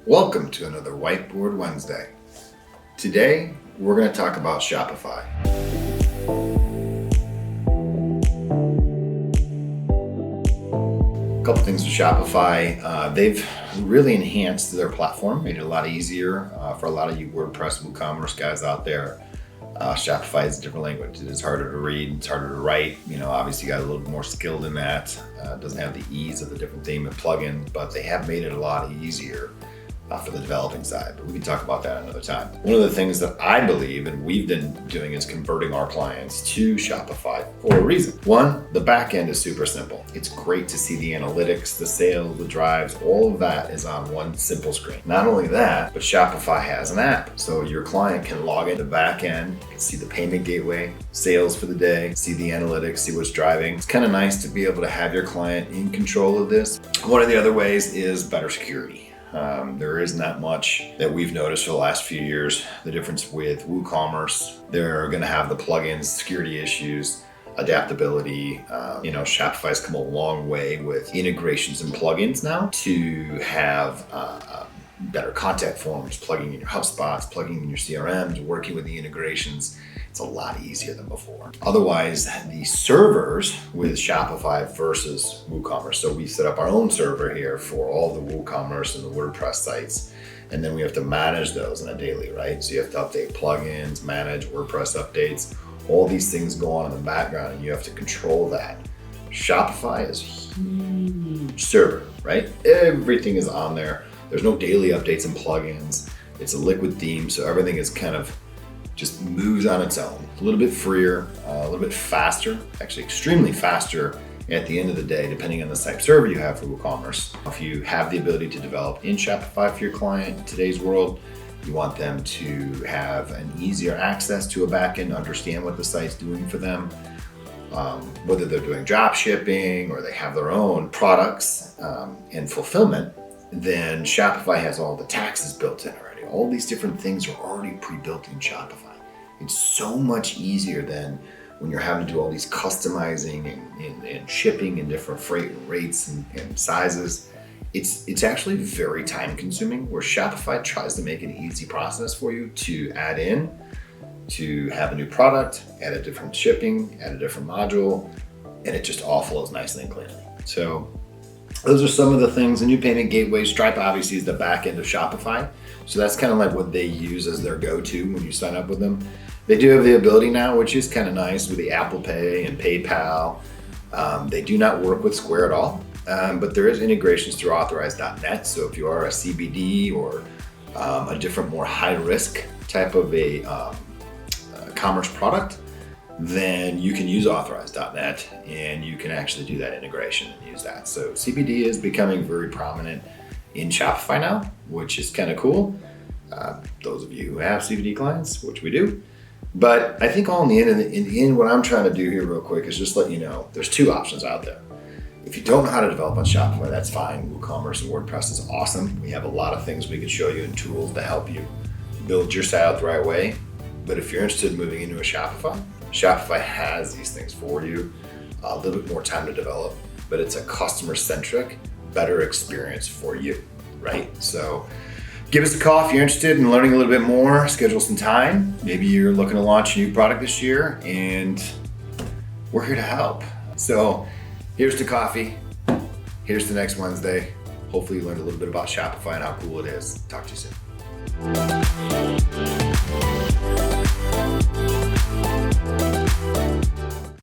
Welcome to another Whiteboard Wednesday. Today, we're going to talk about Shopify. A couple things with Shopify. They've really enhanced their platform, made it a lot easier for a lot of you WordPress WooCommerce guys out there. Shopify is a different language. It is harder to read, it's harder to write. Obviously you got a little more skilled in that. It doesn't have the ease of the different theme and plugins, but they have made it a lot easier for the developing side, but we can talk about that another time. One of the things that I believe and we've been doing is converting our clients to Shopify for a reason. One, the back end is super simple. It's great to see the analytics, the sales, the drives, all of that is on one simple screen. Not only that, but Shopify has an app. So your client can log into the back end, can see the payment gateway, sales for the day, see the analytics, see what's driving. It's kind of nice to be able to have your client in control of this. One of the other ways is better security. There isn't that much that we've noticed for the last few years. The difference with WooCommerce, they're going to have the plugins, security issues, adaptability. Shopify's come a long way with integrations and plugins now to have better contact forms, plugging in your HubSpots, plugging in your CRMs, working with the integrations. It's a lot easier than before. Otherwise, the servers with Shopify versus WooCommerce. So we set up our own server here for all the WooCommerce and the WordPress sites. And then we have to manage those on a daily, right? So you have to update plugins, manage WordPress updates. All these things go on in the background and you have to control that. Shopify is a huge server, right? Everything is on there. There's no daily updates and plugins. It's a liquid theme, so everything is kind of just moves on its own. A little bit freer, a little bit faster, actually extremely faster at the end of the day, depending on the type of server you have for WooCommerce. If you have the ability to develop in Shopify for your client in today's world, you want them to have an easier access to a backend, understand what the site's doing for them, whether they're doing drop shipping or they have their own products and fulfillment, then Shopify has all the taxes built in already. All these different things are already pre-built in Shopify. It's so much easier than when you're having to do all these customizing and shipping and different freight rates and sizes. It's actually very time consuming, where Shopify tries to make an easy process for you to add in, to have a new product, add a different shipping, add a different module, and it just all flows nicely and cleanly. So those are some of the things. The new payment gateway, Stripe obviously is the back end of Shopify. So that's kind of like what they use as their go-to when you sign up with them. They do have the ability now, which is kind of nice, with the Apple Pay and PayPal. They do not work with Square at all, but there is integrations through authorize.net. So if you are a CBD or a different, more high-risk type of a commerce product, then you can use authorize.net and you can actually do that integration and use that. So CBD is becoming very prominent in Shopify now, which is kind of cool. Those of you who have CBD clients, which we do. But I think in the end, what I'm trying to do here real quick is just let you know there's two options out there. If you don't know how to develop on Shopify, that's fine. WooCommerce and WordPress is awesome. We have a lot of things we can show you and tools to help you build your site out the right way. But if you're interested in moving into a Shopify has these things for you. A little bit more time to develop, but it's a customer-centric, better experience for you, right? So give us a call if you're interested in learning a little bit more, schedule some time. Maybe you're looking to launch a new product this year and we're here to help. So here's to coffee. Here's to next Wednesday. Hopefully you learned a little bit about Shopify and how cool it is. Talk to you soon.